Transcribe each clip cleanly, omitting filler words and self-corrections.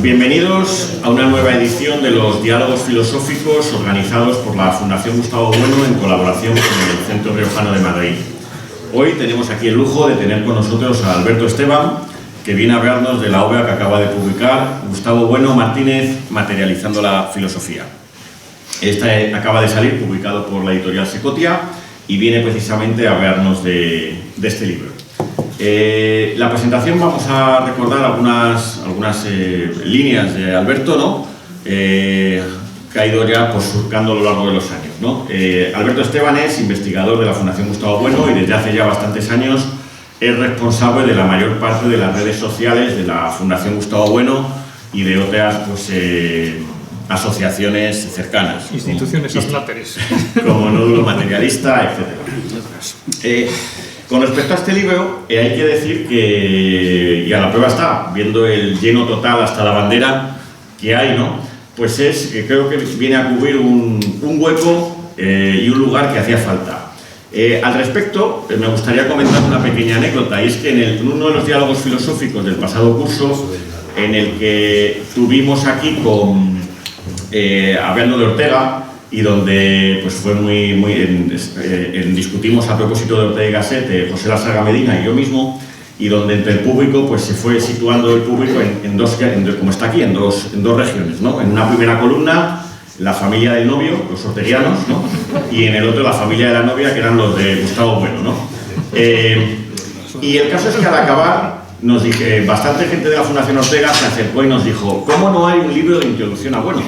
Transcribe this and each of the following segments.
Bienvenidos a una nueva edición de los Diálogos Filosóficos organizados por la Fundación Gustavo Bueno en colaboración con el Centro Riojano de Madrid. Hoy tenemos aquí el lujo de tener con nosotros a Alberto Esteban, que viene a hablarnos de la obra que acaba de publicar Gustavo Bueno Martínez, Materializando la Filosofía. Esta acaba de salir, publicado por la editorial Secotia, y viene precisamente a hablarnos de este libro. La presentación vamos a recordar algunas líneas de Alberto, ¿no? Que ha ido ya pues, surcando a lo largo de los años, ¿no? Alberto Esteban es investigador de la Fundación Gustavo Bueno y desde hace ya bastantes años es responsable de la mayor parte de las redes sociales de la Fundación Gustavo Bueno y de otras pues, asociaciones cercanas. Instituciones adláteres. Como Nódulo Materialista, etc. Con respecto a este libro, hay que decir que, y a la prueba está, viendo el lleno total hasta la bandera que hay, ¿no? Pues creo que viene a cubrir un hueco y un lugar que hacía falta. Al respecto, me gustaría comentar una pequeña anécdota, y es que en uno de los diálogos filosóficos del pasado curso, en el que tuvimos aquí hablando de Ortega, y donde pues fue discutimos a propósito de Ortega y Gasset, José Lasarga Medina y yo mismo, y donde entre el público pues se fue situando el público como está aquí, en dos regiones, ¿no? En una primera columna, la familia del novio, los orteguianos, ¿no? Y en el otro la familia de la novia, que eran los de Gustavo Bueno, ¿no? Y el caso es que al acabar, bastante gente de la Fundación Ortega se acercó y nos dijo: ¿cómo no hay un libro de introducción a Bueno?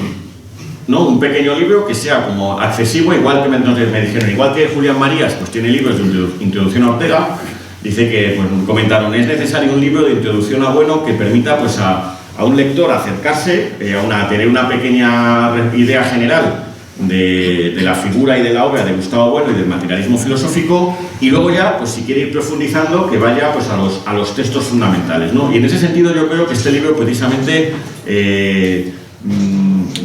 ¿No? Un pequeño libro que sea como accesible, igual que me dijeron, igual que Julián Marías pues tiene libros de introducción a Ortega, dice que pues, comentaron, es necesario un libro de introducción a Bueno que permita pues, a un lector acercarse, a tener una pequeña idea general de la figura y de la obra de Gustavo Bueno y del materialismo filosófico, y luego ya, pues si quiere ir profundizando, que vaya pues, a los textos fundamentales, ¿no? Y en ese sentido yo creo que este libro precisamente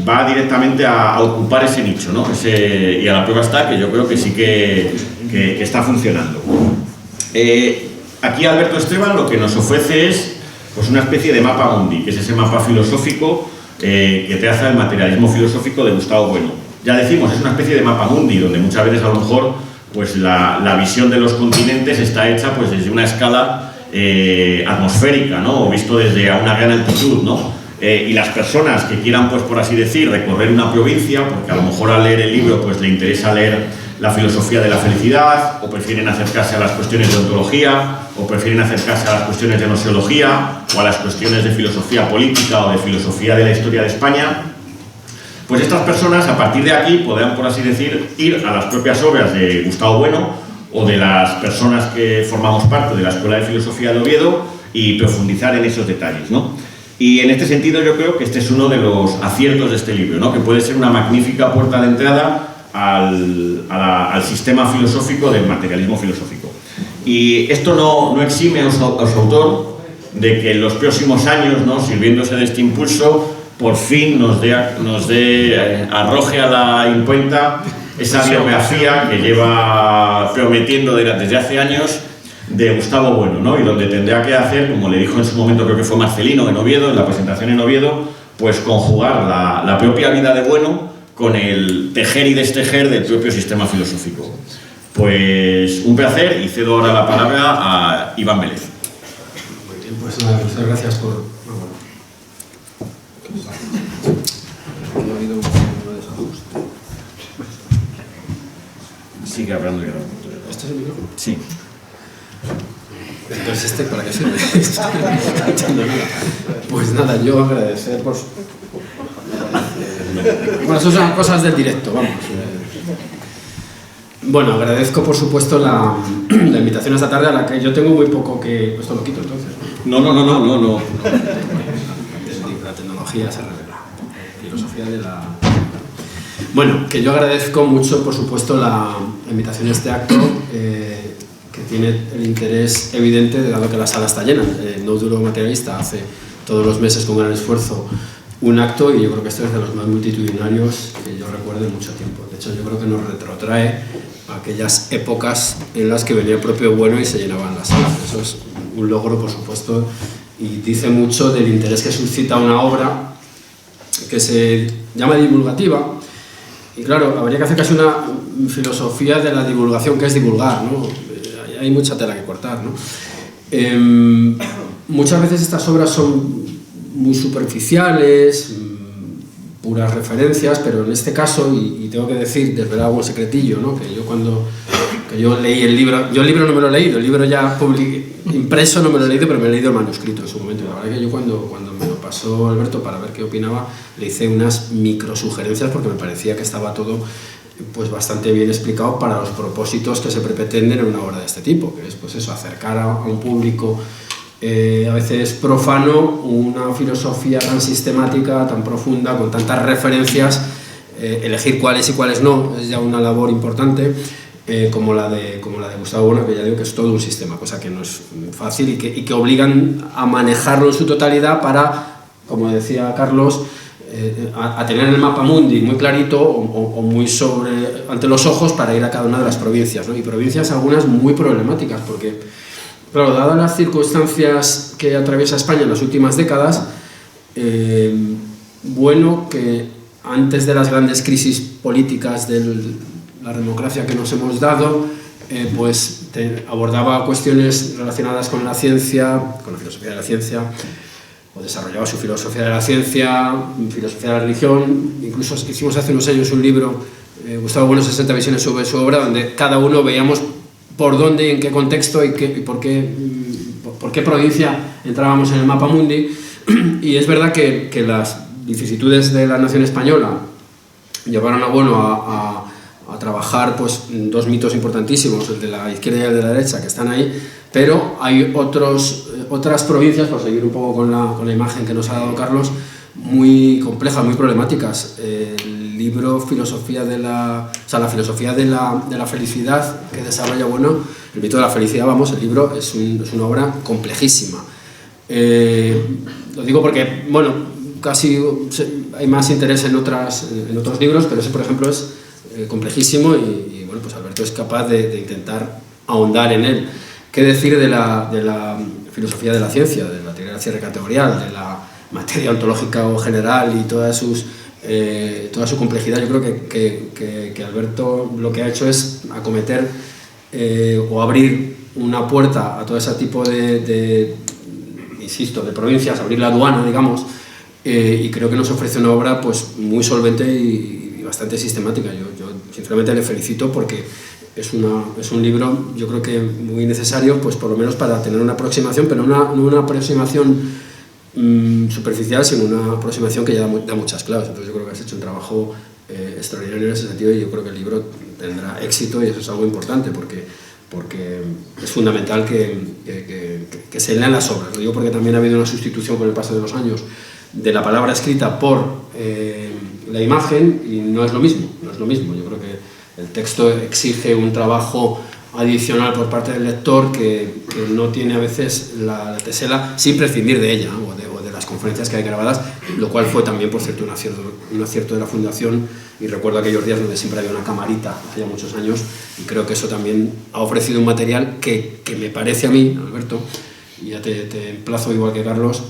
va directamente a ocupar ese nicho, ¿no? Y a la prueba está que yo creo que sí que está funcionando. Aquí Alberto Esteban lo que nos ofrece es pues, una especie de mapa mundi, que es ese mapa filosófico que traza el materialismo filosófico de Gustavo Bueno. Ya decimos, es una especie de mapa mundi, donde muchas veces a lo mejor pues, la visión de los continentes está hecha pues, desde una escala atmosférica, ¿no? O visto desde a una gran altitud, ¿no? Y las personas que quieran, pues por así decir, recorrer una provincia, porque a lo mejor al leer el libro pues le interesa leer la filosofía de la felicidad, o prefieren acercarse a las cuestiones de ontología, o prefieren acercarse a las cuestiones de gnoseología, o a las cuestiones de filosofía política o de filosofía de la historia de España, pues estas personas a partir de aquí podrán, por así decir, ir a las propias obras de Gustavo Bueno o de las personas que formamos parte de la Escuela de Filosofía de Oviedo y profundizar en esos detalles, ¿no? Y en este sentido yo creo que este es uno de los aciertos de este libro, ¿no? Que puede ser una magnífica puerta de entrada al sistema filosófico del materialismo filosófico. Y esto no exime a su autor de que en los próximos años, ¿no? Sirviéndose de este impulso, por fin nos arroje a la imprenta esa biografía que lleva prometiendo desde hace años de Gustavo Bueno, ¿no? Y donde tendrá que hacer, como le dijo en su momento, creo que fue Marcelino en Oviedo, en la presentación en Oviedo, pues conjugar la propia vida de Bueno con el tejer y destejer del propio sistema filosófico. Pues un placer, y cedo ahora la palabra a Iván Vélez. Muy bien, pues muchas gracias por... Ha habido un desajuste. Sigue hablando ya. ¿Este es el micrófono? Sí. Entonces, ¿para qué sirve? Pues nada, yo agradecer por... Bueno, eso son cosas del directo, vamos. Bueno, agradezco por supuesto la invitación a esta tarde, a la que yo tengo muy poco que... Esto lo quito entonces, ¿no? No. La tecnología se revela. Filosofía de la... Bueno, que yo agradezco mucho por supuesto la invitación a este acto, que tiene el interés evidente, dado que la sala está llena. El Nódulo Materialista hace todos los meses con gran esfuerzo un acto, y yo creo que este es de los más multitudinarios que yo recuerdo en mucho tiempo. De hecho, yo creo que nos retrotrae a aquellas épocas en las que venía el propio Bueno y se llenaban las salas. Eso es un logro, por supuesto, y dice mucho del interés que suscita una obra que se llama divulgativa. Y claro, habría que hacer casi una filosofía de la divulgación, que es divulgar, ¿no? Hay mucha tela que cortar, ¿no? Muchas veces estas obras son muy superficiales, puras referencias, pero en este caso, y tengo que decir, desvelar algún secretillo, ¿no? Que yo leí el libro, yo el libro no me lo he leído, el libro ya impreso no me lo he leído, pero me he leído el manuscrito en su momento. La verdad es que yo cuando me lo pasó Alberto para ver qué opinaba, le hice unas microsugerencias porque me parecía que estaba todo pues bastante bien explicado para los propósitos que se pretenden en una obra de este tipo, que es pues eso, acercar a un público a veces profano una filosofía tan sistemática, tan profunda, con tantas referencias, elegir cuáles y cuáles no es ya una labor importante, como la de Gustavo Bueno, que ya digo que es todo un sistema, cosa que no es fácil y que obligan a manejarlo en su totalidad para, como decía Carlos, a tener el mapa mundi muy clarito o muy ante los ojos para ir a cada una de las provincias, ¿no? Y provincias algunas muy problemáticas, porque claro, dadas las circunstancias que atraviesa España en las últimas décadas, bueno que antes de las grandes crisis políticas de la democracia que nos hemos dado, pues abordaba cuestiones relacionadas con la ciencia, con la filosofía de la ciencia, o desarrollaba su filosofía de la ciencia, filosofía de la religión. Incluso hicimos hace unos años un libro, Gustavo Bueno, 60 visiones sobre su obra, donde cada uno veíamos por dónde, en qué contexto y por qué provincia entrábamos en el mapa mundi. Y es verdad que las vicisitudes de la nación española llevaron a Bueno a trabajar pues, dos mitos importantísimos, el de la izquierda y el de la derecha, que están ahí, pero hay otras provincias, por seguir un poco con la imagen que nos ha dado Carlos, muy complejas, muy problemáticas. El libro la filosofía de la felicidad que desarrolla Bueno, el mito de la felicidad, vamos, el libro es una obra complejísima. Lo digo porque, bueno, casi hay más interés en otros libros, pero ese, por ejemplo, es complejísimo y bueno, pues Alberto es capaz de intentar ahondar en él. ¿Qué decir de la filosofía de la ciencia, de la teoría de la ciencia categorial, de la materia ontológica o general y toda su complejidad? Yo creo que Alberto lo que ha hecho es acometer o abrir una puerta a todo ese tipo insisto, de provincias, abrir la aduana, digamos, y creo que nos ofrece una obra pues muy solvente y bastante sistemática. Yo sinceramente le felicito porque es un libro, yo creo que muy necesario, pues por lo menos para tener una aproximación, pero no una aproximación superficial, sino una aproximación que ya da muchas claves. Entonces yo creo que has hecho un trabajo extraordinario en ese sentido y yo creo que el libro tendrá éxito y eso es algo importante porque es fundamental que se lean las obras. Lo digo porque también ha habido una sustitución con el paso de los años de la palabra escrita por la imagen y no es lo mismo. Yo creo que el texto exige un trabajo adicional por parte del lector que no tiene a veces la tesela, sin prescindir de ella, ¿no? o de las conferencias que hay grabadas, lo cual fue también, por cierto, un acierto de la Fundación. Y recuerdo aquellos días donde siempre había una camarita, hacía muchos años, y creo que eso también ha ofrecido un material que me parece a mí, Alberto, y ya te emplazo igual que Carlos,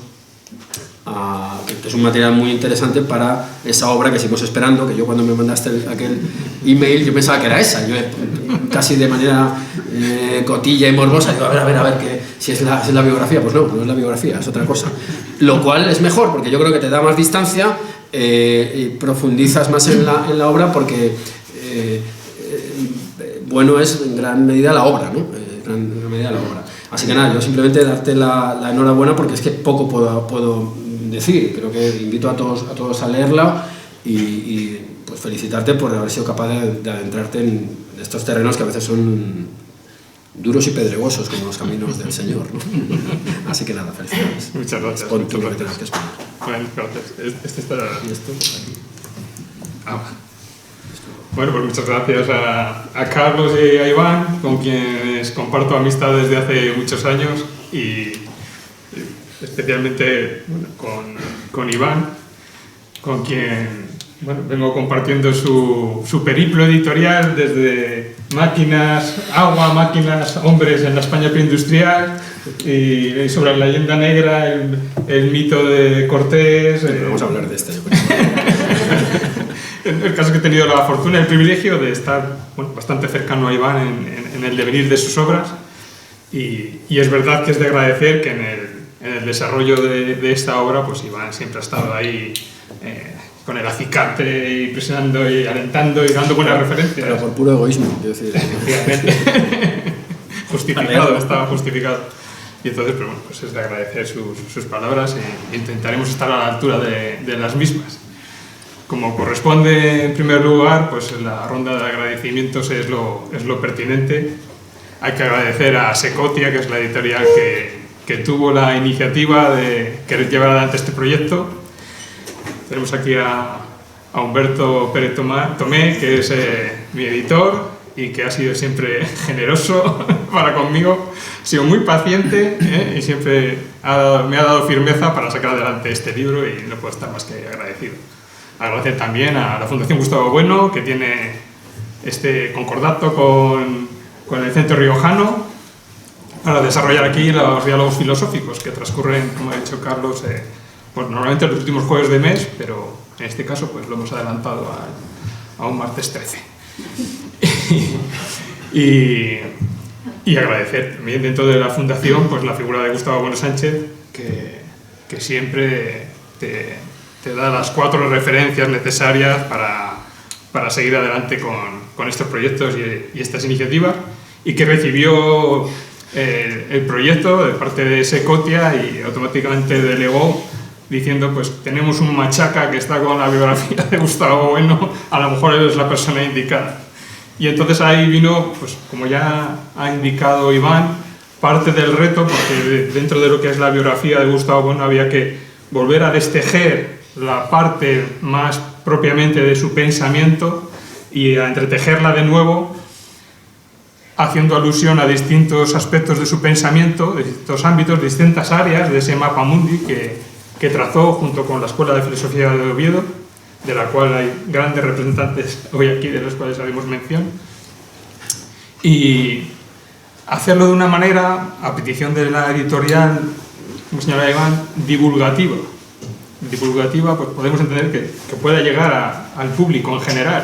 que es un material muy interesante para esa obra que seguimos esperando, que yo cuando me mandaste aquel email yo pensaba que era esa, yo casi de manera cotilla y morbosa digo, a ver si es la biografía. Pues no es la biografía, es otra cosa, lo cual es mejor porque yo creo que te da más distancia y profundizas más en la obra porque Bueno es en gran medida la obra, ¿no? Así que nada, yo simplemente darte la enhorabuena porque es que poco puedo decir. Creo que invito a todos a leerla y pues felicitarte por haber sido capaz de adentrarte en estos terrenos que a veces son duros y pedregosos como los caminos del Señor, ¿no? Así que nada, felicidades. Muchas gracias. Pon tú lo que tengas que exponer. Bueno, gracias. Este estará... ¿Y esto? Aquí. Bueno, pues muchas gracias a Carlos y a Iván, con quienes comparto amistad desde hace muchos años y especialmente bueno, con Iván, con quien bueno, vengo compartiendo su periplo editorial desde máquinas, agua, máquinas, hombres en la España preindustrial, y sobre la leyenda negra, el mito de Cortés. Vamos a hablar de esto, yo creo. El caso es que he tenido la fortuna y el privilegio de estar, bueno, bastante cercano a Iván en el devenir de sus obras, y es verdad que es de agradecer que en el desarrollo de esta obra, pues Iván siempre ha estado ahí con el acicate y presionando y alentando y dando buenas referencias. Pero por puro egoísmo, quiero decir. Justificado, estaba justificado. Y entonces, pero bueno, pues es de agradecer sus palabras e intentaremos estar a la altura de las mismas. Como corresponde, en primer lugar, pues la ronda de agradecimientos es lo pertinente. Hay que agradecer a Secotia, que es la editorial que tuvo la iniciativa de querer llevar adelante este proyecto. Tenemos aquí a Humberto Pérez Tomé, que es mi editor y que ha sido siempre generoso para conmigo. Ha sido muy paciente y siempre me ha dado firmeza para sacar adelante este libro, y no puedo estar más que agradecido. Agradecer también a la Fundación Gustavo Bueno, que tiene este concordato con el Centro Riojano para desarrollar aquí los diálogos filosóficos que transcurren, como ha dicho Carlos, pues normalmente los últimos jueves de mes, pero en este caso pues lo hemos adelantado a un martes 13. y agradecer también dentro de la Fundación pues la figura de Gustavo Bueno Sánchez, que siempre te da las 4 referencias necesarias para seguir adelante con estos proyectos y estas iniciativas, y que recibió el proyecto de parte de Secotia y automáticamente delegó diciendo, pues tenemos un machaca que está con la biografía de Gustavo Bueno, a lo mejor él es la persona indicada. Y entonces ahí vino, pues como ya ha indicado Iván, parte del reto, porque dentro de lo que es la biografía de Gustavo Bueno había que volver a destejer la parte más propiamente de su pensamiento y a entretejerla de nuevo, haciendo alusión a distintos aspectos de su pensamiento, de distintos ámbitos, distintas áreas de ese mapa mundi que trazó junto con la Escuela de Filosofía de Oviedo, de la cual hay grandes representantes hoy aquí, de los cuales haremos mención, y hacerlo de una manera, a petición de la editorial, como señala Iván, divulgativa. Divulgativa, pues podemos entender que pueda llegar al público en general,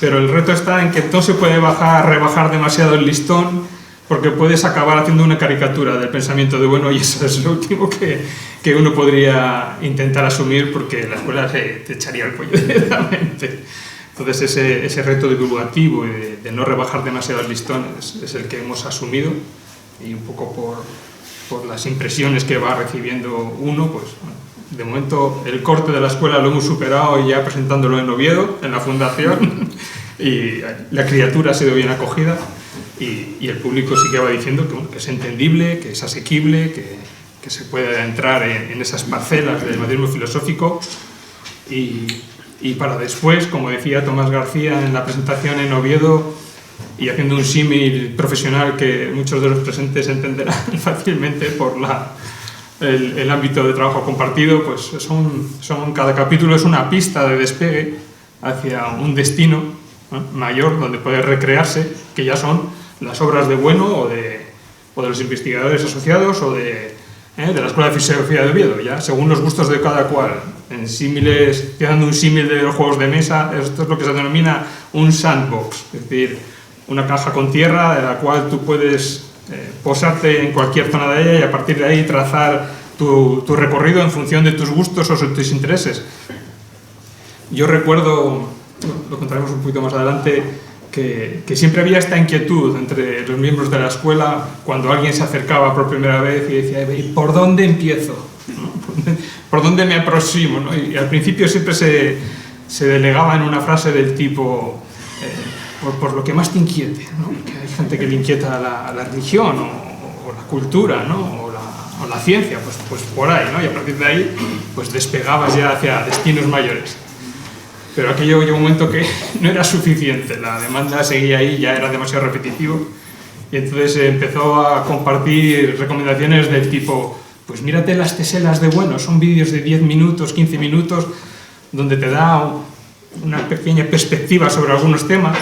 pero el reto está en que no se puede rebajar demasiado el listón, porque puedes acabar haciendo una caricatura del pensamiento de Bueno, y eso es lo último que uno podría intentar asumir, porque la escuela te echaría el cuello directamente. Entonces ese reto divulgativo y de no rebajar demasiado el listón es el que hemos asumido, y un poco por las impresiones que va recibiendo uno, pues bueno, de momento el corte de la escuela lo hemos superado, y ya presentándolo en Oviedo, en la Fundación, y la criatura ha sido bien acogida, y el público sí que va diciendo que es entendible, que es asequible, que se puede entrar en esas parcelas del materialismo filosófico, y para después, como decía Tomás García en la presentación en Oviedo, y haciendo un símil profesional que muchos de los presentes entenderán fácilmente por el ámbito de trabajo compartido, pues cada capítulo es una pista de despegue hacia un destino, ¿no?, mayor, donde poder recrearse, que ya son las obras de Bueno o de los investigadores asociados o de la Escuela de Filosofía de Oviedo, ya según los gustos de cada cual. En símiles, estoy dando un símil de los juegos de mesa, esto es lo que se denomina un sandbox, es decir, una caja con tierra de la cual tú puedes posarte en cualquier zona de ella y a partir de ahí trazar tu recorrido en función de tus gustos o de tus intereses. Yo recuerdo, lo contaremos un poquito más adelante, que siempre había esta inquietud entre los miembros de la escuela cuando alguien se acercaba por primera vez y decía, ¿por dónde empiezo? ¿Por dónde me aproximo? ¿No? Y al principio siempre se delegaba en una frase del tipo, por lo que más te inquiete, ¿no? Que hay gente que le inquieta la religión o la cultura, ¿no? o la ciencia, pues por ahí, ¿no? Y a partir de ahí pues despegabas ya hacia destinos mayores. Pero aquello llegó un momento que no era suficiente, la demanda seguía ahí, ya era demasiado repetitivo, y entonces empezó a compartir recomendaciones del tipo, pues mírate las teselas de Bueno, son vídeos de 10 minutos, 15 minutos, donde te da una pequeña perspectiva sobre algunos temas.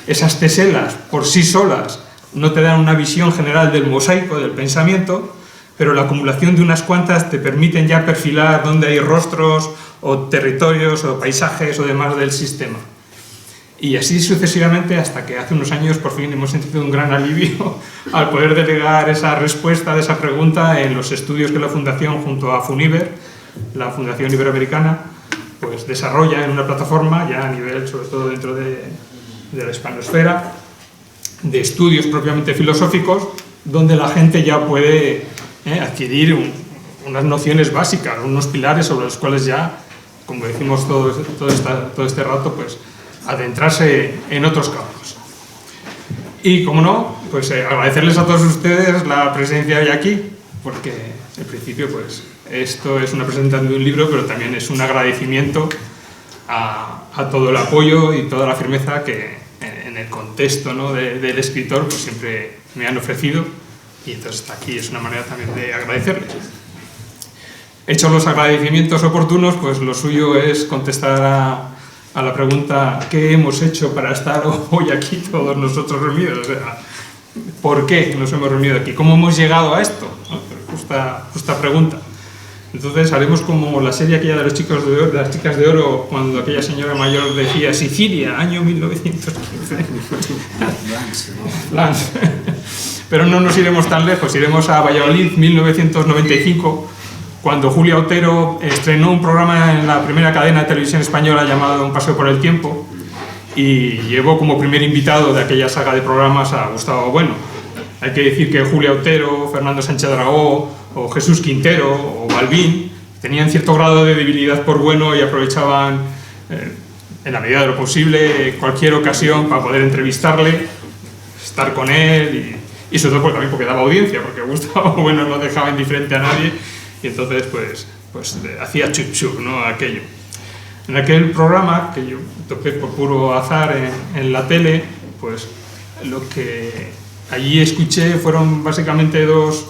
Esas teselas por sí solas no te dan una visión general del mosaico, del pensamiento, pero la acumulación de unas cuantas te permiten ya perfilar dónde hay rostros o territorios o paisajes o demás del sistema. Y así sucesivamente hasta que hace unos años por fin hemos sentido un gran alivio al poder delegar esa respuesta de esa pregunta en los estudios que la Fundación, junto a Funiver, la Fundación Iberoamericana, pues desarrolla en una plataforma ya a nivel, sobre todo dentro de la hispanosfera, de estudios propiamente filosóficos, donde la gente ya puede adquirir unas nociones básicas, unos pilares sobre los cuales ya, como decimos todo este rato, pues adentrarse en otros campos. Y como no, pues agradecerles a todos ustedes la presencia hoy aquí, porque en principio pues esto es una presentación de un libro, pero también es un agradecimiento a todo el apoyo y toda la firmeza que en el contexto, ¿no?, del escritor pues siempre me han ofrecido, y entonces aquí es una manera también de agradecerles. Hechos los agradecimientos oportunos, pues lo suyo es contestar a la pregunta ¿qué hemos hecho para estar hoy aquí todos nosotros reunidos? O sea, ¿por qué nos hemos reunido aquí? ¿Cómo hemos llegado a esto? ¿No? Justa pregunta. Entonces haremos como la serie aquella de los chicos de oro, de las chicas de oro, cuando aquella señora mayor decía Sicilia, año 1915. Lance. Pero no nos iremos tan lejos, iremos a Valladolid, 1995, cuando Julia Otero estrenó un programa en la primera cadena de televisión española llamado Un paseo por el tiempo, y llevó como primer invitado de aquella saga de programas a Gustavo Bueno. Hay que decir que Julia Otero, Fernando Sánchez Dragó, o Jesús Quintero, o Balbín, tenían cierto grado de debilidad por Bueno y aprovechaban, en la medida de lo posible, cualquier ocasión para poder entrevistarle, estar con él, y sobre todo también porque daba audiencia, porque Gustavo Bueno no dejaba indiferente a nadie, y entonces pues hacía chup-chup, ¿no?, aquello. En aquel programa, que yo topé por puro azar en la tele, pues lo que allí escuché fueron básicamente dos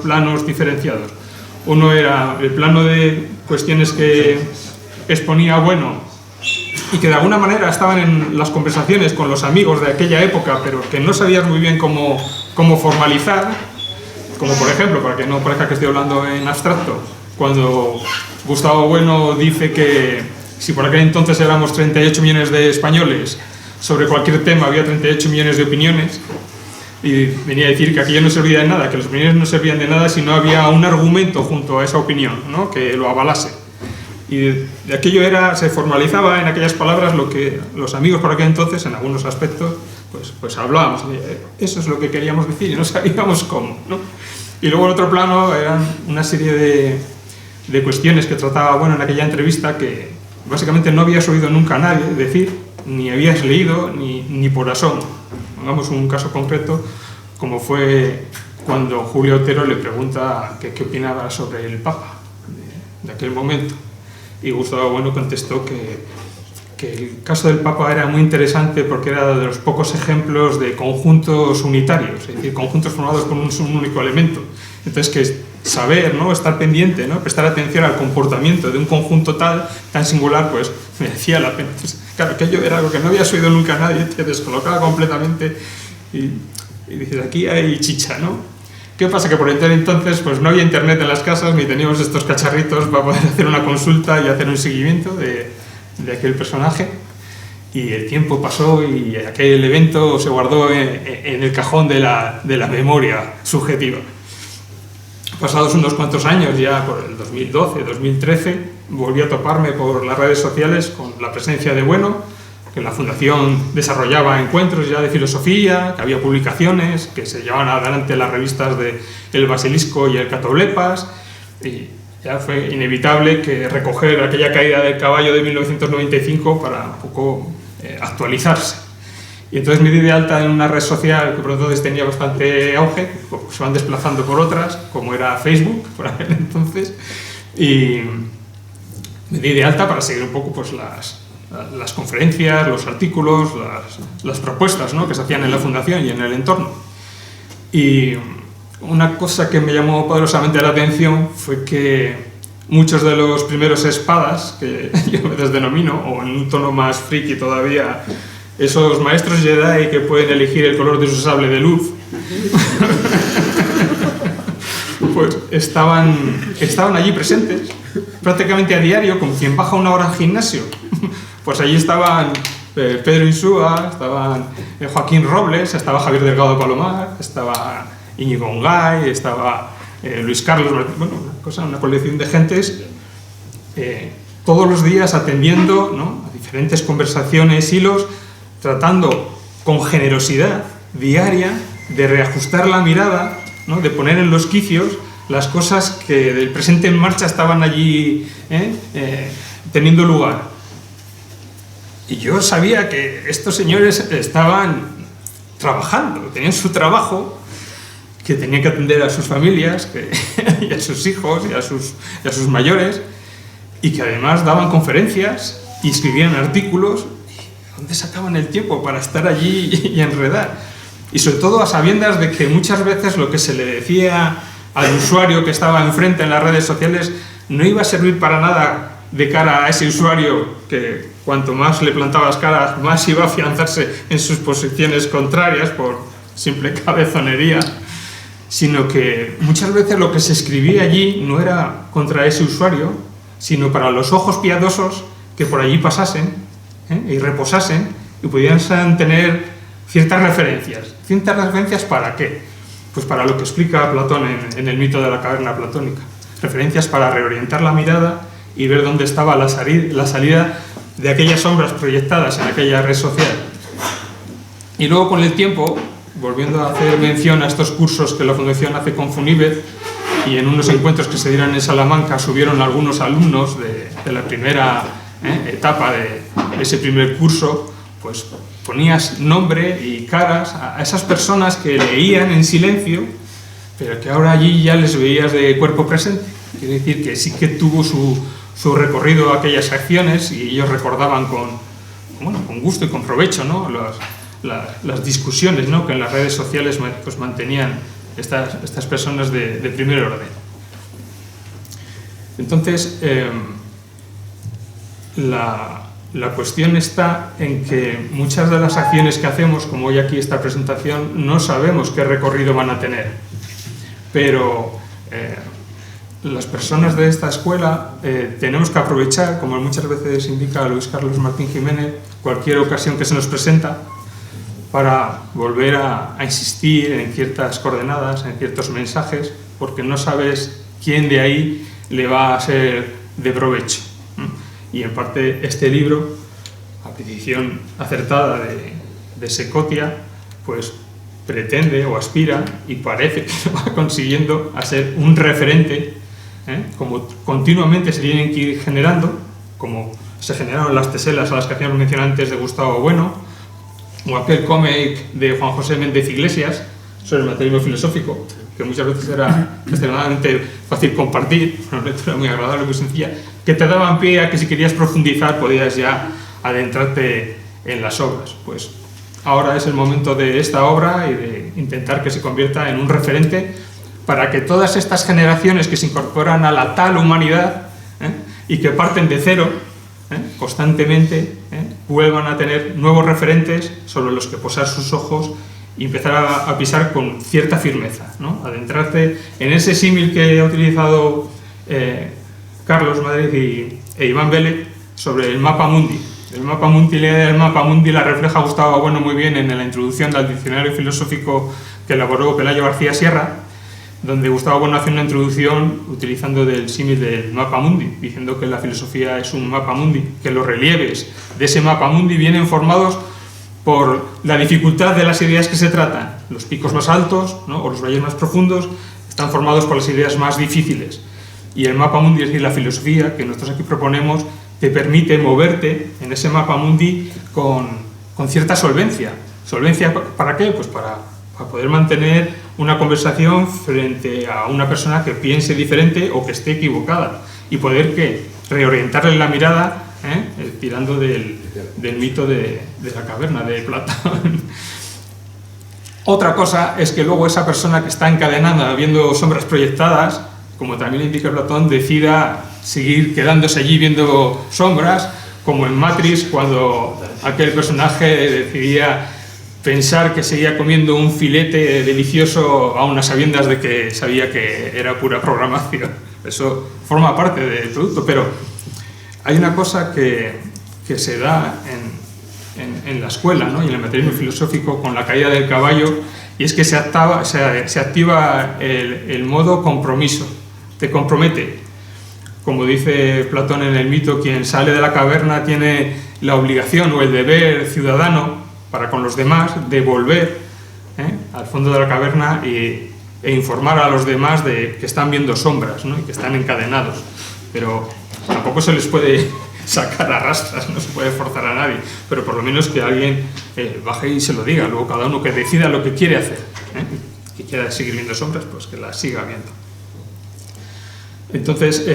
planos diferenciados. Uno era el plano de cuestiones que exponía Bueno y que de alguna manera estaban en las conversaciones con los amigos de aquella época, pero que no sabías muy bien cómo formalizar, como por ejemplo, para que no parezca que estoy hablando en abstracto, cuando Gustavo Bueno dice que si por aquel entonces éramos 38 millones de españoles, sobre cualquier tema había 38 millones de opiniones, y venía a decir que aquello no servía de nada, que las opiniones no servían de nada si no había un argumento junto a esa opinión, ¿no?, que lo avalase. Y de aquello se formalizaba en aquellas palabras lo que los amigos por aquel entonces, en algunos aspectos, pues hablábamos. Eso es lo que queríamos decir y no sabíamos cómo, ¿no? Y luego el otro plano eran una serie de cuestiones que trataba Bueno en aquella entrevista que básicamente no habías oído nunca a nadie decir, ni habías leído, ni por asomo. Pongamos un caso concreto, como fue cuando Julia Otero le pregunta qué opinaba sobre el Papa de aquel momento. Y Gustavo Bueno contestó que el caso del Papa era muy interesante porque era de los pocos ejemplos de conjuntos unitarios, es decir, conjuntos formados por un único elemento. Entonces, que saber, ¿no?, estar pendiente, ¿no?, prestar atención al comportamiento de un conjunto tan singular, pues merecía la pena. Entonces, claro, aquello era algo que no habías oído nunca a nadie, te descolocaba completamente y dices, aquí hay chicha, ¿no? ¿Qué pasa? Que por entonces pues no había internet en las casas ni teníamos estos cacharritos para poder hacer una consulta y hacer un seguimiento de aquel personaje, y el tiempo pasó y aquel evento se guardó en el cajón de la memoria subjetiva. Pasados unos cuantos años, ya por el 2012, 2013, volví a toparme por las redes sociales con la presencia de Bueno, que la Fundación desarrollaba encuentros ya de filosofía, que había publicaciones, que se llevaban adelante las revistas de El Basilisco y El Catoblepas, y ya fue inevitable que recoger aquella caída del caballo de 1995 para un poco actualizarse. Y entonces me di de alta en una red social que por entonces tenía bastante auge, se van desplazando por otras, como era Facebook por aquel entonces, y me di de alta para seguir un poco pues las conferencias, los artículos, las propuestas, ¿no?, que se hacían en la Fundación y en el entorno. Y una cosa que me llamó poderosamente la atención fue que muchos de los primeros espadas, que yo les denomino, o en un tono más friki todavía, esos maestros Jedi que pueden elegir el color de su sable de luz, pues estaban allí presentes, prácticamente a diario, como quien baja una hora al gimnasio. Pues allí estaban Pedro Insúa, estaban Joaquín Robles, estaba Javier Delgado Palomar, estaba Íñigo Ongay, estaba Luis Carlos, bueno, una colección de gentes, todos los días atendiendo, ¿no?, a diferentes conversaciones, hilos, tratando con generosidad diaria de reajustar la mirada, ¿no?, de poner en los quicios las cosas que del presente en marcha estaban allí teniendo lugar. Y yo sabía que estos señores estaban trabajando, tenían su trabajo, que tenían que atender a sus familias y a sus hijos y a sus mayores, y que además daban conferencias y escribían artículos. ¿Dónde sacaban el tiempo para estar allí y enredar? Y sobre todo a sabiendas de que muchas veces lo que se le decía al usuario que estaba enfrente en las redes sociales no iba a servir para nada de cara a ese usuario, que cuanto más le plantabas caras, más iba a afianzarse en sus posiciones contrarias por simple cabezonería, sino que muchas veces lo que se escribía allí no era contra ese usuario, sino para los ojos piadosos que por allí pasasen y reposasen y pudieran tener ciertas referencias. ¿Ciertas referencias para qué? Pues para lo que explica Platón en el mito de la caverna platónica. Referencias para reorientar la mirada y ver dónde estaba la salida de aquellas sombras proyectadas en aquella red social. Y luego, con el tiempo, volviendo a hacer mención a estos cursos que la Fundación hace con Funibet, y en unos encuentros que se dieron en Salamanca subieron algunos alumnos de la primera etapa de ese primer curso, pues ponías nombre y caras a esas personas que leían en silencio, pero que ahora allí ya les veías de cuerpo presente. Quiere decir que sí que tuvo su recorrido aquellas acciones, y ellos recordaban con gusto y con provecho, ¿no?, las discusiones, ¿no?, que en las redes sociales pues mantenían estas personas de primer orden. Entonces, la cuestión está en que muchas de las acciones que hacemos, como hoy aquí esta presentación, no sabemos qué recorrido van a tener, pero las personas de esta escuela tenemos que aprovechar, como muchas veces indica Luis Carlos Martín Jiménez, cualquier ocasión que se nos presenta para volver a insistir en ciertas coordenadas, en ciertos mensajes, porque no sabes quién de ahí le va a ser de provecho. Y en parte este libro, a petición acertada de Secotia, pues pretende o aspira, y parece que lo va consiguiendo, a ser un referente, como continuamente se tienen que ir generando, como se generaron las teselas a las que hacíamos mención antes de Gustavo Bueno, o aquel cómic de Juan José Méndez Iglesias sobre el materialismo filosófico, que muchas veces era extremadamente fácil compartir, una lectura muy agradable, muy sencilla, que te daban pie a que si querías profundizar podías ya adentrarte en las obras. Pues ahora es el momento de esta obra y de intentar que se convierta en un referente para que todas estas generaciones que se incorporan a la tal humanidad y que parten de cero constantemente, vuelvan a tener nuevos referentes sobre los que posar sus ojos y empezar a pisar con cierta firmeza, ¿no? Adentrarte en ese símil que ha utilizado Carlos Madrid e Iván Vélez sobre el mapa mundi. El mapa mundi, la idea del mapa mundi la refleja Gustavo Bueno muy bien en la introducción al diccionario filosófico que elaboró Pelayo García Sierra, donde Gustavo Bueno hace una introducción utilizando del símil del mapa mundi, diciendo que la filosofía es un mapa mundi, que los relieves de ese mapa mundi vienen formados por la dificultad de las ideas que se tratan. Los picos más altos, ¿no?, o los valles más profundos están formados por las ideas más difíciles. Y el mapa mundi, es decir, la filosofía que nosotros aquí proponemos, te permite moverte en ese mapa mundi con cierta solvencia. ¿Solvencia para qué? Pues para poder mantener una conversación frente a una persona que piense diferente o que esté equivocada, y poder reorientarle la mirada, tirando del mito de la caverna de Platón. Otra cosa es que luego esa persona que está encadenada viendo sombras proyectadas, como también indica Platón, decida seguir quedándose allí viendo sombras, como en Matrix, cuando aquel personaje decidía pensar que seguía comiendo un filete delicioso a unas sabiendas de que sabía que era pura programación. Eso forma parte del producto, pero hay una cosa que se da en la escuela, ¿no? Y en el materialismo filosófico con la caída del caballo, y es que se activa el modo compromiso. Te compromete. Como dice Platón en el mito, quien sale de la caverna tiene la obligación o el deber ciudadano para con los demás de volver al fondo de la caverna e informar a los demás de que están viendo sombras, ¿no? Y que están encadenados. Pero tampoco se les puede sacar a rastras, no se puede forzar a nadie, pero por lo menos que alguien baje y se lo diga. Luego cada uno que decida lo que quiere hacer, que quiera seguir viendo sombras, pues que las siga viendo. Entonces,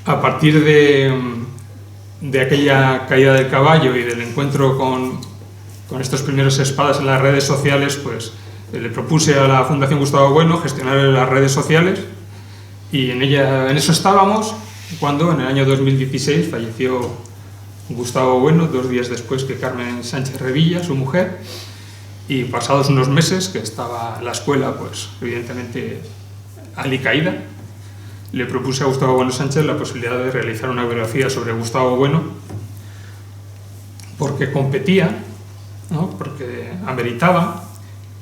a partir de aquella caída del caballo y del encuentro con estos primeros espadas en las redes sociales, pues le propuse a la Fundación Gustavo Bueno gestionar las redes sociales, y en eso estábamos cuando en el año 2016 falleció Gustavo Bueno, 2 días después que Carmen Sánchez Revilla, su mujer, y pasados unos meses que estaba la escuela, pues evidentemente alicaída, le propuse a Gustavo Bueno Sánchez la posibilidad de realizar una biografía sobre Gustavo Bueno, porque competía, ¿no? Porque ameritaba,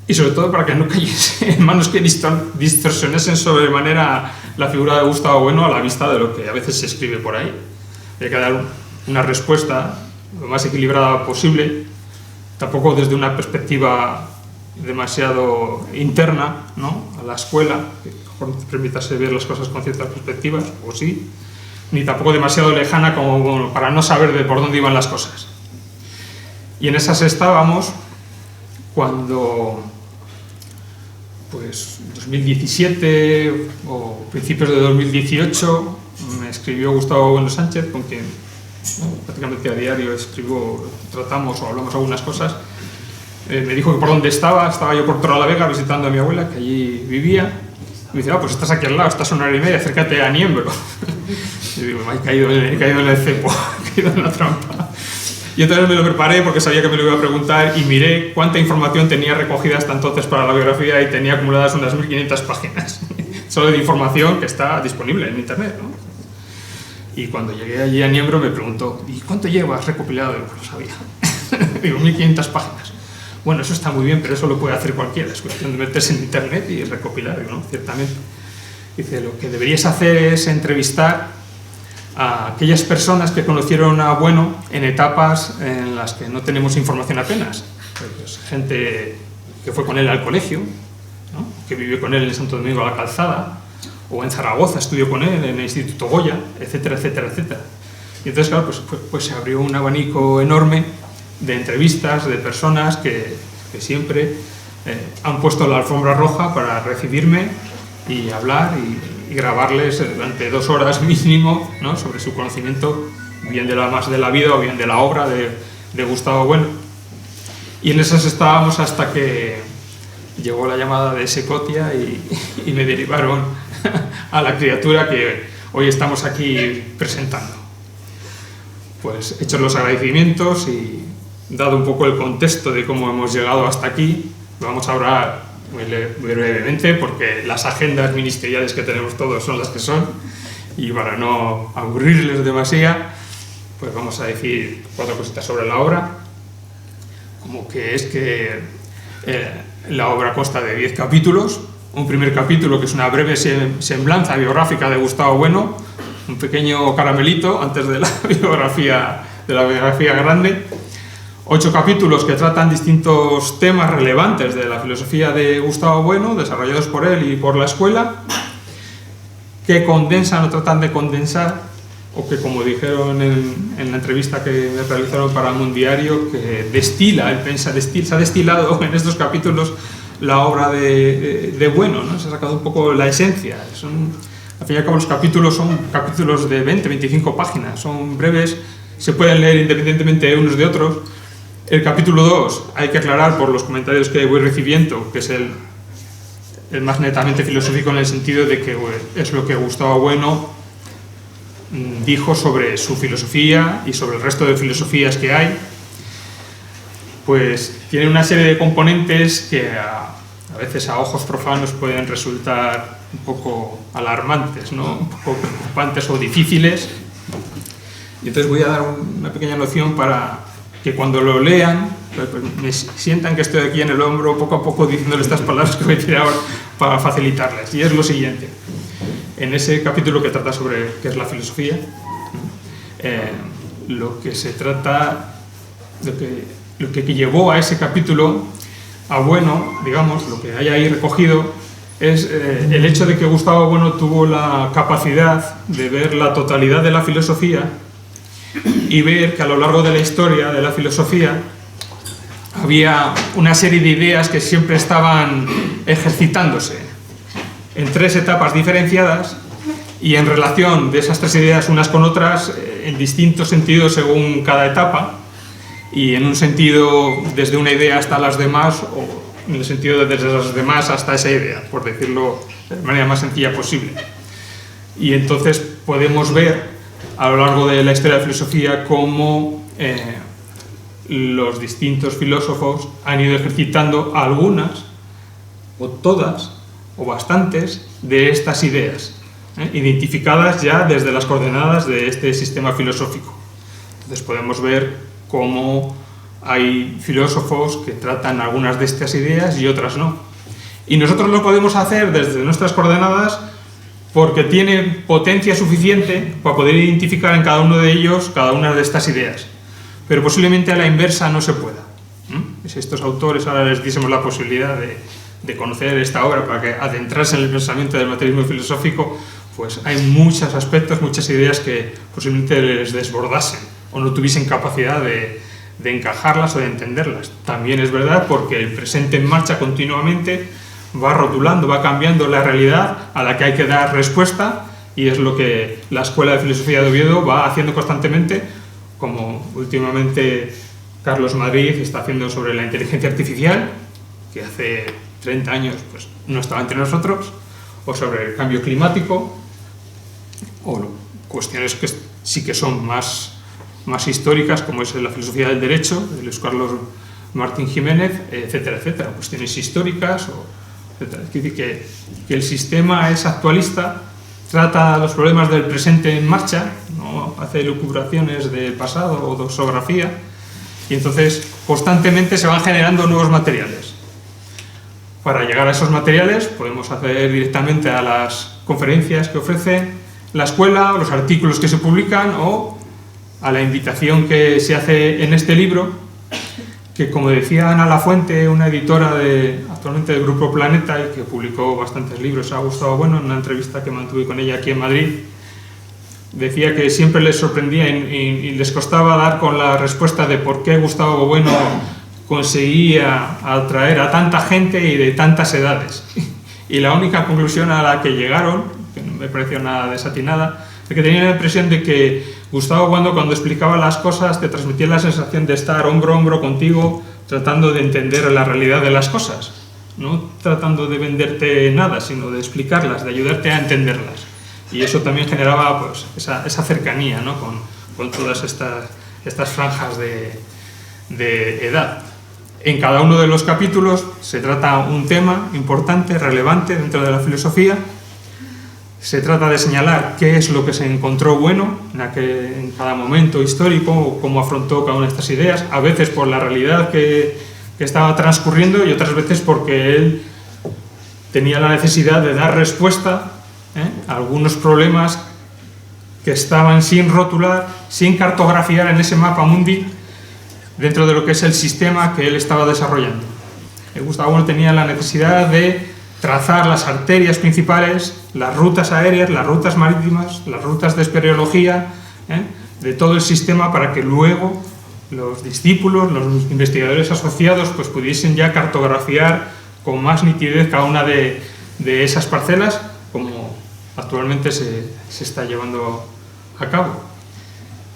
y sobre todo para que no cayese en manos que distorsionasen sobremanera la figura de Gustavo Bueno a la vista de lo que a veces se escribe por ahí. Hay que dar una respuesta lo más equilibrada posible, tampoco desde una perspectiva demasiado interna, ¿no? A la escuela, que permítase ver las cosas con ciertas perspectivas, o sí, ni tampoco demasiado lejana como para no saber de por dónde iban las cosas. Y en esas estábamos cuando, pues, 2017 o principios de 2018, me escribió Gustavo Bueno Sánchez, con quien, ¿no?, prácticamente a diario tratamos o hablamos algunas cosas. Me dijo que por dónde estaba yo por Torrelavega visitando a mi abuela, que allí vivía. Me dice, pues estás aquí al lado, estás a 1 hora y media, acércate a Niembro. Y digo, he caído en el cepo, he caído en la trampa. Y entonces me lo preparé porque sabía que me lo iba a preguntar, y miré cuánta información tenía recogida hasta entonces para la biografía, y tenía acumuladas unas 1500 páginas solo de información que está disponible en internet, ¿no? Y cuando llegué allí a Niembro me preguntó, ¿y cuánto llevas recopilado? Digo, pues lo sabía. Digo, 1500 páginas. Bueno, eso está muy bien, pero eso lo puede hacer cualquiera. Es cuestión de meterse en internet y recopilar, ¿no? Ciertamente. Dice, lo que deberías hacer es entrevistar a aquellas personas que conocieron a Bueno en etapas en las que no tenemos información apenas. Pues, gente que fue con él al colegio, ¿no?, que vivió con él en Santo Domingo a la Calzada, o en Zaragoza estudió con él en el Instituto Goya, etcétera, etcétera, etcétera. Y entonces, claro, pues se abrió un abanico enorme de entrevistas de personas que siempre han puesto la alfombra roja para recibirme y hablar y grabarles durante 2 horas mínimo, ¿no?, sobre su conocimiento, bien de la vida o bien de la obra de Gustavo Bueno. Y en esas estábamos hasta que llegó la llamada de Secotia y me derivaron a la criatura que hoy estamos aquí presentando. Pues hechos los agradecimientos y dado un poco el contexto de cómo hemos llegado hasta aquí, vamos a hablar muy brevemente porque las agendas ministeriales que tenemos todos son las que son, y para no aburrirles demasiado, pues vamos a decir 4 cositas sobre la obra, como que es que la obra consta de 10 capítulos, un primer capítulo que es una breve semblanza biográfica de Gustavo Bueno, un pequeño caramelito antes de la biografía grande, 8 capítulos que tratan distintos temas relevantes de la filosofía de Gustavo Bueno, desarrollados por él y por la escuela, que condensan o tratan de condensar, o que, como dijeron en la entrevista que me realizaron para el Mundiario, que se ha destilado en estos capítulos la obra de Bueno, ¿no? Se ha sacado un poco la esencia. Al fin y al cabo, los capítulos son capítulos de 20-25 páginas, son breves, se pueden leer independientemente unos de otros. El capítulo 2, hay que aclarar por los comentarios que voy recibiendo, que es es más netamente filosófico en el sentido de que es lo que Gustavo Bueno dijo sobre su filosofía y sobre el resto de filosofías que hay. Pues tiene una serie de componentes que a veces a ojos profanos pueden resultar un poco alarmantes, ¿no? Un poco preocupantes o difíciles. Y entonces voy a dar una pequeña noción para que cuando lo lean pues me sientan que estoy aquí en el hombro poco a poco diciéndole estas palabras que voy a decir ahora para facilitarles. Y es lo siguiente. En ese capítulo que trata sobre qué es la filosofía, lo que se trata, lo que llevó a ese capítulo a Bueno, digamos, lo que hay ahí recogido, es el hecho de que Gustavo Bueno tuvo la capacidad de ver la totalidad de la filosofía y ver que a lo largo de la historia de la filosofía había una serie de ideas que siempre estaban ejercitándose en tres etapas diferenciadas y en relación de esas tres ideas unas con otras en distintos sentidos según cada etapa, y en un sentido desde una idea hasta las demás, o en el sentido de desde las demás hasta esa idea, por decirlo de manera más sencilla posible. Y entonces podemos ver a lo largo de la historia de la filosofía cómo los distintos filósofos han ido ejercitando algunas, o todas, o bastantes de estas ideas, identificadas ya desde las coordenadas de este sistema filosófico. Entonces podemos ver cómo hay filósofos que tratan algunas de estas ideas y otras no. Y nosotros lo podemos hacer desde nuestras coordenadas porque tiene potencia suficiente para poder identificar en cada uno de ellos cada una de estas ideas. Pero posiblemente a la inversa no se pueda. Si estos autores ahora les diésemos la posibilidad de conocer esta obra para que adentrarse en el pensamiento del materialismo filosófico, pues hay muchos aspectos, muchas ideas que posiblemente les desbordasen o no tuviesen capacidad de encajarlas o de entenderlas. También es verdad porque el presente en marcha continuamente va rotulando, va cambiando la realidad a la que hay que dar respuesta, y es lo que la Escuela de Filosofía de Oviedo va haciendo constantemente, como últimamente Carlos Madrid está haciendo sobre la inteligencia artificial, que hace 30 años pues, no estaba entre nosotros, o sobre el cambio climático, o cuestiones que sí que son más históricas, como es la filosofía del derecho, de Luis Carlos Martín Jiménez, etcétera, etcétera, cuestiones históricas, etcétera. Es decir, que el sistema es actualista, trata los problemas del presente en marcha, no hace elucubraciones del pasado o doxografía, y entonces constantemente se van generando nuevos materiales. Para llegar a esos materiales podemos acceder directamente a las conferencias que ofrece la escuela, o los artículos que se publican, o a la invitación que se hace en este libro, que, como decía Ana Lafuente, una editora actualmente del Grupo Planeta y que publicó bastantes libros a Gustavo Bueno, en una entrevista que mantuve con ella aquí en Madrid, decía que siempre les sorprendía y les costaba dar con la respuesta de por qué Gustavo Bueno conseguía atraer a tanta gente y de tantas edades. Y la única conclusión a la que llegaron, que no me pareció nada desatinada, es que tenía la impresión de que Gustavo cuando explicaba las cosas te transmitía la sensación de estar hombro a hombro contigo, tratando de entender la realidad de las cosas, no tratando de venderte nada, sino de explicarlas, de ayudarte a entenderlas. Y eso también generaba pues, esa cercanía, ¿no? con todas estas franjas de edad. En cada uno de los capítulos se trata un tema importante, relevante dentro de la filosofía. Se trata de señalar qué es lo que se encontró bueno en cada momento histórico, o cómo afrontó cada una de estas ideas, a veces por la realidad que estaba transcurriendo y otras veces porque él tenía la necesidad de dar respuesta a algunos problemas que estaban sin rotular, sin cartografiar en ese mapa mundi dentro de lo que es el sistema que él estaba desarrollando. Gustavo Bueno tenía la necesidad de trazar las arterias principales, las rutas aéreas, las rutas marítimas, las rutas de espeleología, de todo el sistema, para que luego los discípulos, los investigadores asociados, pues pudiesen ya cartografiar con más nitidez cada una de esas parcelas, como actualmente se está llevando a cabo.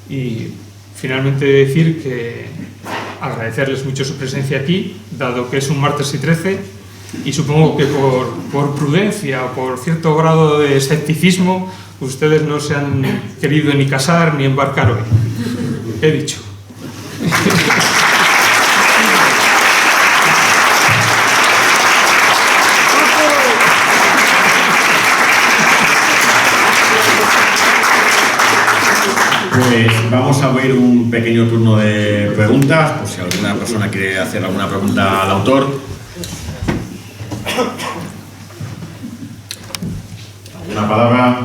Y finalmente decir que agradecerles mucho su presencia aquí, dado que es un martes y 13, Y supongo que por prudencia o por cierto grado de escepticismo, ustedes no se han querido ni casar ni embarcar hoy. He dicho. Pues vamos a abrir un pequeño turno de preguntas, por si alguna persona quiere hacer alguna pregunta al autor. ¿Alguna palabra?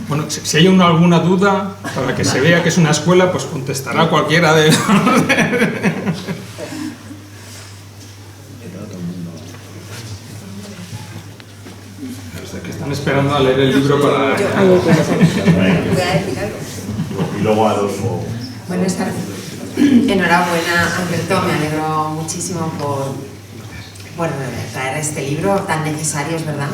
Bueno, si hay alguna duda, para que se vea que es una escuela, pues contestará cualquiera de... que están esperando a leer el libro para... Voy a decir algo. Y luego Adolfo. Buenas tardes. Enhorabuena, Alberto, me alegro muchísimo por traer este libro tan necesario, es verdad.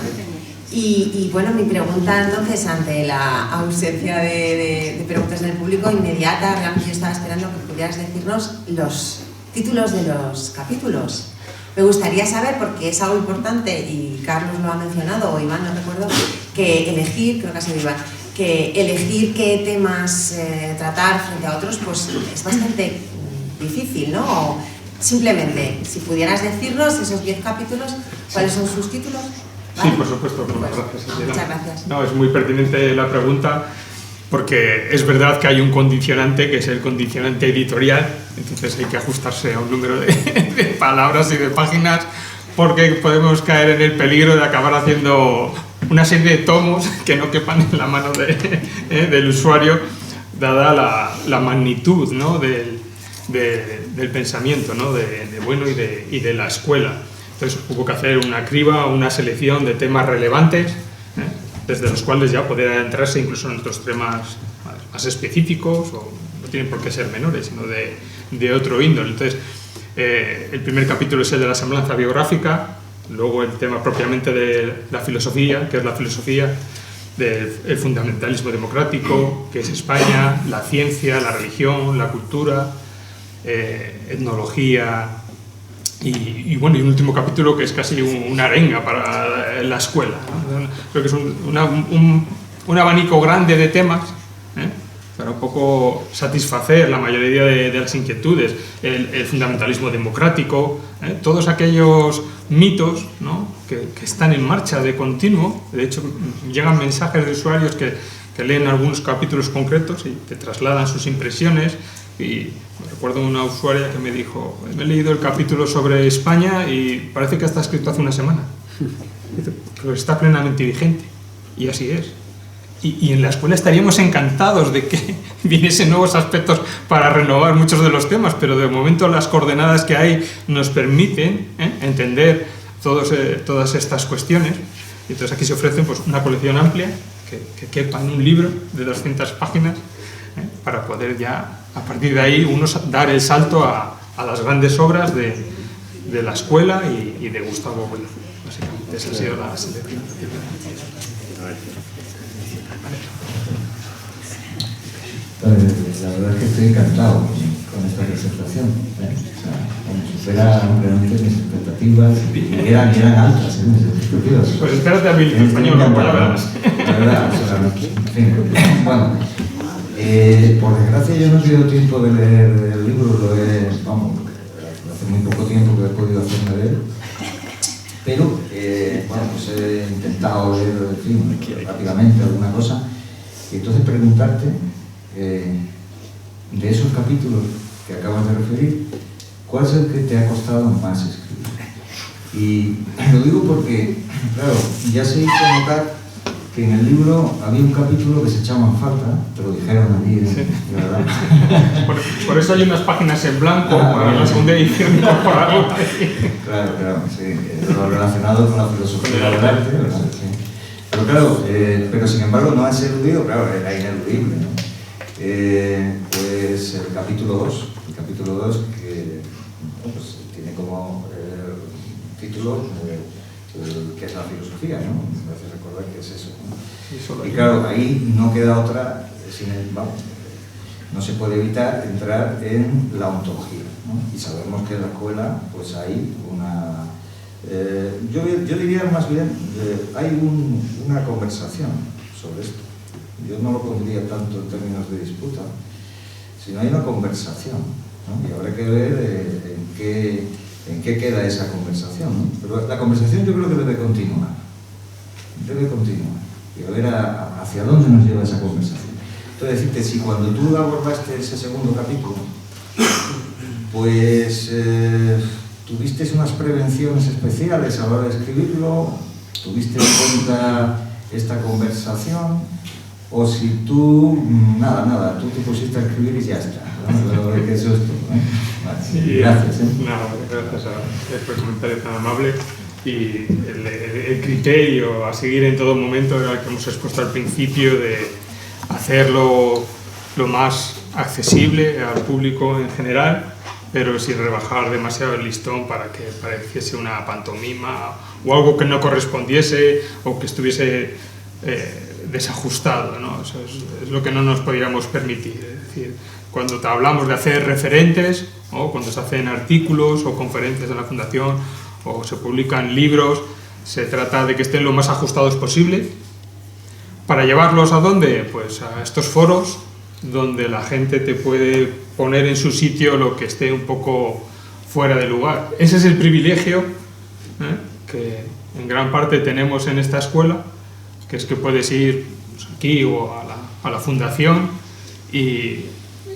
Y bueno, mi pregunta entonces, ante la ausencia de preguntas del público inmediata, realmente yo estaba esperando que pudieras decirnos los títulos de los capítulos. Me gustaría saber, porque es algo importante, y Carlos lo ha mencionado, o Iván, no recuerdo, que elegir, creo que ha sido Iván, que elegir qué temas tratar frente a otros, pues es bastante difícil, ¿no? O simplemente, si pudieras decirnos esos 10 capítulos, ¿cuáles son sus títulos? ¿Vale? Sí, por supuesto. Gracias. Muchas gracias. No, es muy pertinente la pregunta, porque es verdad que hay un condicionante, que es el condicionante editorial, entonces hay que ajustarse a un número de palabras y de páginas, porque podemos caer en el peligro de acabar haciendo una serie de tomos que no quepan en la mano del usuario, dada la magnitud, ¿no?, del pensamiento, ¿no?, de bueno y de la escuela. Entonces hubo que hacer una criba, una selección de temas relevantes, desde los cuales ya poder adentrarse incluso en otros temas más específicos, o no tienen por qué ser menores, sino de otro índole. Entonces, el primer capítulo es el de la semblanza biográfica, luego el tema propiamente de la filosofía, que es la filosofía del fundamentalismo democrático, que es España, la ciencia, la religión, la cultura, etnología, y bueno, y un último capítulo que es casi una arenga para la escuela, ¿no? Creo que es un abanico grande de temas, para un poco satisfacer la mayoría de las inquietudes, el fundamentalismo democrático, todos aquellos mitos, ¿no?, que están en marcha de continuo. De hecho, llegan mensajes de usuarios que leen algunos capítulos concretos y te trasladan sus impresiones. Y recuerdo una usuaria que me dijo: me he leído el capítulo sobre España y parece que está escrito hace una semana, pero está plenamente vigente, y así es. Y en la escuela estaríamos encantados de que viniesen nuevos aspectos para renovar muchos de los temas, pero de momento las coordenadas que hay nos permiten entender todas estas cuestiones. Y entonces aquí se ofrece, pues, una colección amplia que quepa en un libro de 200 páginas, para poder ya, a partir de ahí, uno dar el salto a las grandes obras de la escuela y de Gustavo Bueno. Básicamente esa ha sido la selección. La verdad es que estoy encantado con esta presentación. O sea, supera realmente mis expectativas, y eran altas, mis expectativas. Pues espérate a mi español, no voy a verlas. La verdad, o sea, en fin, bueno, por desgracia yo no he tenido tiempo de leer el libro, hace muy poco tiempo que he podido hacerme de él, pero bueno, pues he intentado leer, en fin, rápidamente alguna cosa, y entonces preguntarte, de esos capítulos que acabas de referir, ¿cuál es el que te ha costado más escribir? Y lo digo porque, claro, ya se hizo notar que en el libro había un capítulo que se echaba en falta, te lo dijeron allí, ¿verdad? Por eso hay unas páginas en blanco para la segunda edición incorporarlo. Claro, sí, lo relacionado con la filosofía del arte, ¿verdad? Sí. Pero claro, pero sin embargo no has eludido, claro, era ineludible, ¿no? Pues el capítulo 2, que pues, tiene como título que es la filosofía, ¿no? Me hace recordar que es eso, ¿no? Y claro, ahí no queda otra, no se puede evitar entrar en la ontología, ¿no? Y sabemos que en la escuela pues hay una... yo diría más bien, hay una conversación sobre esto. Yo no lo pondría tanto en términos de disputa, sino hay una conversación, ¿no? Y habrá que ver en qué queda esa conversación, ¿no? Pero la conversación yo creo que debe continuar. Y a ver hacia dónde nos lleva esa conversación. Entonces, decirte, si cuando tú abordaste ese segundo capítulo, pues tuviste unas prevenciones especiales a la hora de escribirlo, tuviste en cuenta esta conversación, o si tú, nada, tú te pusiste a escribir y ya está, ¿no? Pero que eso es todo, ¿eh? Vale, Sí, gracias. Gracias por el comentario tan amable. Y el criterio a seguir en todo momento era el que hemos expuesto al principio, de hacerlo lo más accesible al público en general, pero sin rebajar demasiado el listón para que pareciese una pantomima o algo que no correspondiese o que estuviese desajustado, ¿no? Eso es lo que no nos podíamos permitir. Es decir, cuando te hablamos de hacer referentes, o cuando se hacen artículos o conferencias en la Fundación o se publican libros, se trata de que estén lo más ajustados posible. ¿Para llevarlos a dónde? Pues a estos foros donde la gente te puede poner en su sitio lo que esté un poco fuera de lugar. Ese es el privilegio que en gran parte tenemos en esta escuela, que es que puedes ir pues, aquí o a la Fundación y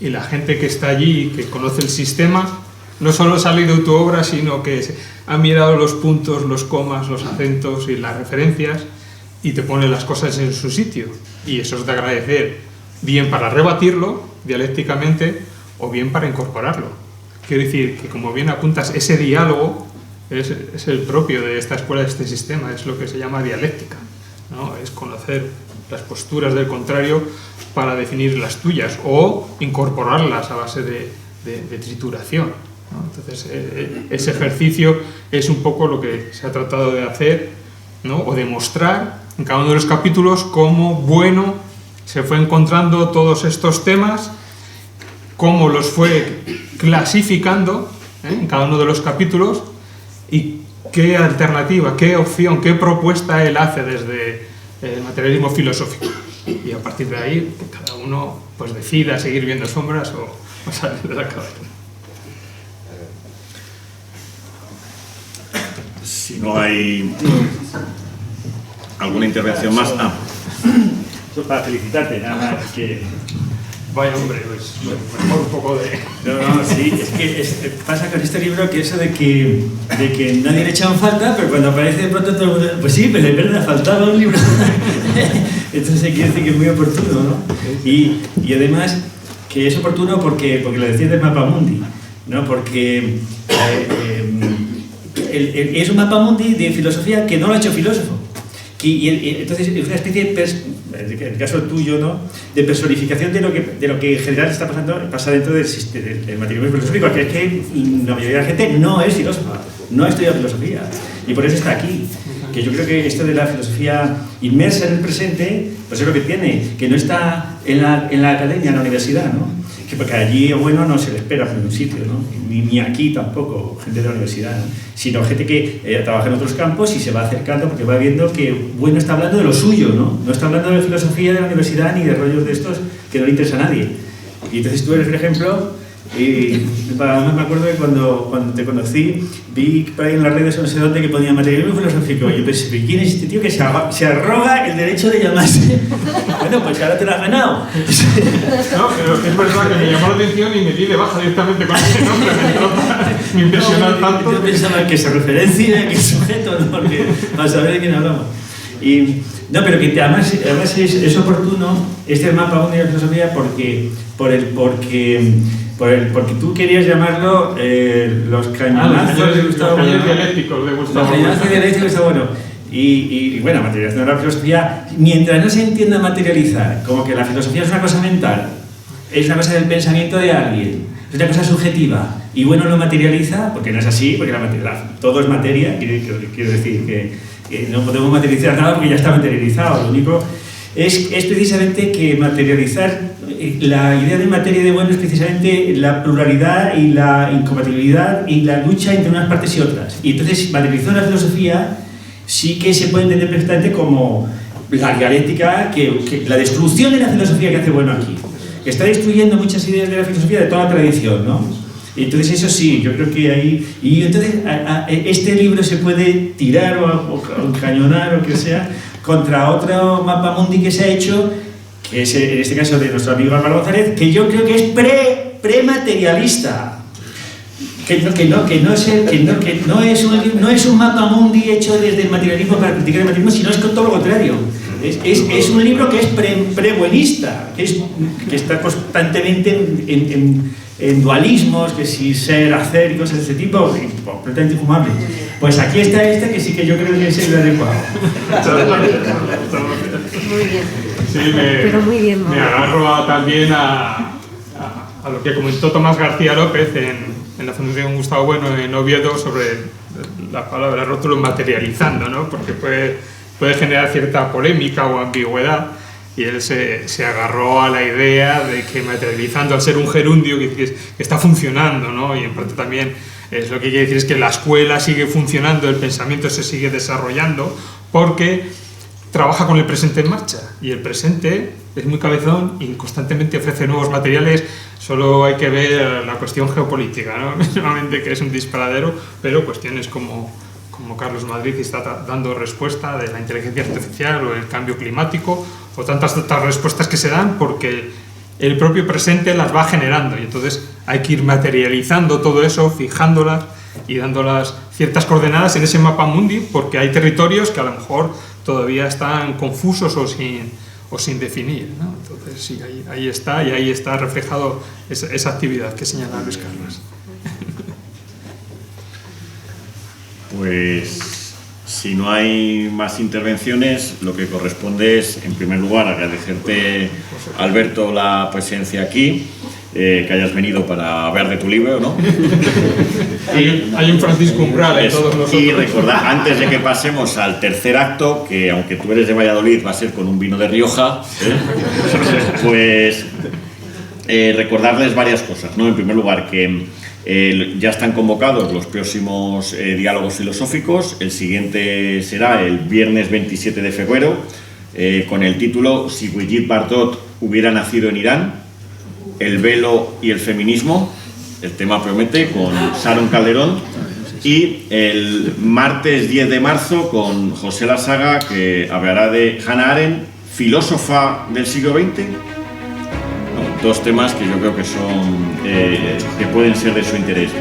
la gente que está allí, que conoce el sistema, no solo se ha leído tu obra, sino que ha mirado los puntos, los comas, los acentos y las referencias y te pone las cosas en su sitio. Y eso es de agradecer, bien para rebatirlo dialécticamente o bien para incorporarlo. Quiero decir que, como bien apuntas, ese diálogo es el propio de esta escuela, de este sistema, es lo que se llama dialéctica, ¿no? Es conocer las posturas del contrario para definir las tuyas o incorporarlas a base de trituración, ¿no? Entonces, ese ejercicio es un poco lo que se ha tratado de hacer, ¿no? O demostrar en cada uno de los capítulos cómo bueno se fue encontrando todos estos temas, cómo los fue clasificando en cada uno de los capítulos y qué alternativa, qué opción, qué propuesta él hace desde el materialismo filosófico. Y a partir de ahí, que cada uno pues decida seguir viendo sombras o salir de la cabeza. Si no hay alguna intervención más... Eso para felicitarte, nada más que... Vaya hombre, pues mejor un poco de... No, sí, es que pasa con este libro que eso de que nadie le echa en falta, pero cuando aparece de pronto todo el mundo, pues sí, pero es verdad, faltaba un libro. Entonces quiere decir que es muy oportuno, ¿no? Y además que es oportuno porque lo decía del Mapamundi, ¿no? Porque es un Mapamundi de filosofía que no lo ha hecho filósofo. Y entonces es una especie en el caso tuyo, ¿no?, de personificación de lo que en general pasa dentro del materialismo filosófico, que es que la mayoría de la gente no es filósofa, no ha estudiado filosofía, y por eso está aquí. Que yo creo que esto de la filosofía inmersa en el presente, pues es lo que tiene, que no está en la academia, en la universidad, ¿no? Que porque allí, bueno, no se le espera por ningún sitio, ¿no? Ni aquí tampoco, gente de la universidad, ¿no? Sino gente que trabaja en otros campos y se va acercando porque va viendo que, bueno, está hablando de lo suyo, ¿no? No está hablando de filosofía de la universidad ni de rollos de estos que no le interesa a nadie. Y entonces tú eres un ejemplo. Y me acuerdo que cuando te conocí, vi por ahí en las redes, no sé dónde, que ponía materialismo filosófico. Y yo pensé, ¿quién es este tío que se arroga el derecho de llamarse? Bueno, pues ahora te lo has ganado. No, pero es verdad que me llamó la atención y me di de baja directamente con ese nombre. Me impresionó tanto. Yo pensaba que se referencia, que es sujeto, ¿no? Porque para saber de quién hablamos. No, pero que además es oportuno este mapa de la filosofía porque tú querías llamarlo los cañonazos de Gustavo Bueno. Los dialécticos de Gustavo Los cañonazos dialécticos de Gustavo Bueno. Y bueno, materialización de la filosofía, mientras no se entienda materializar como que la filosofía es una cosa mental, es una cosa del pensamiento de alguien, es una cosa subjetiva, y bueno, lo materializa, porque no es así, porque todo es materia, quiero decir que no podemos materializar nada porque ya está materializado. Lo único es precisamente que materializar la idea de materia de bueno es precisamente la pluralidad y la incompatibilidad y la lucha entre unas partes y otras. Y entonces, materializando la filosofía, sí que se puede entender perfectamente como la dialéctica, que la destrucción de la filosofía que hace bueno aquí. Que está destruyendo muchas ideas de la filosofía de toda la tradición, ¿no? Entonces eso sí, yo creo que ahí... Y entonces este libro se puede tirar o cañonar o que sea contra otro mapa mundi que se ha hecho, que es en este caso de nuestro amigo Álvaro González, que yo creo que es prematerialista. Que no es un mapa mundi hecho desde el materialismo para criticar el materialismo, sino es todo lo contrario. Es un libro que es pre-buenista, que está constantemente en dualismos, que si ser, hacer y cosas de ese tipo, completamente infumable. Pues aquí está este, que sí que yo creo que es el adecuado. Muy bien. Sí, Pero muy bien, ¿no? me agarro también a lo que comentó Tomás García López en la Fundación Gustavo Bueno en Oviedo sobre la palabra rótulo materializando, ¿no? Porque puede generar cierta polémica o ambigüedad, y él se agarró a la idea de que materializando, al ser un gerundio, que está funcionando, ¿no? Y en parte también es lo que quiere decir es que la escuela sigue funcionando, el pensamiento se sigue desarrollando, porque trabaja con el presente en marcha, y el presente es muy cabezón y constantemente ofrece nuevos materiales. Solo hay que ver la cuestión geopolítica, ¿no? Normalmente, que es un disparadero, pero cuestiones como Carlos Madrid está dando respuesta de la inteligencia artificial o el cambio climático, o tantas respuestas que se dan porque el propio presente las va generando, y entonces hay que ir materializando todo eso, fijándolas y dándolas ciertas coordenadas en ese mapa mundi, porque hay territorios que a lo mejor todavía están confusos o sin definir, ¿no? Entonces sí, ahí está reflejado esa actividad que señala Luis Carlos. Pues si no hay más intervenciones, lo que corresponde es, en primer lugar, agradecerte, Alberto, la presencia aquí, que hayas venido para hablar de tu libro, ¿no? Hay un Francisco Umbral en todos nosotros. Y recordar, antes de que pasemos al tercer acto, que aunque tú eres de Valladolid, va a ser con un vino de Rioja, pues recordarles varias cosas, ¿no? En primer lugar, que ya están convocados los próximos diálogos filosóficos. El siguiente será el viernes 27 de febrero, con el título Si Brigitte Bardot hubiera nacido en Irán, el velo y el feminismo. El tema promete, con Sharon Calderón. Y el martes 10 de marzo con José Lasaga, que hablará de Hannah Arendt, filósofa del siglo XX. Dos temas que yo creo que son que pueden ser de su interés.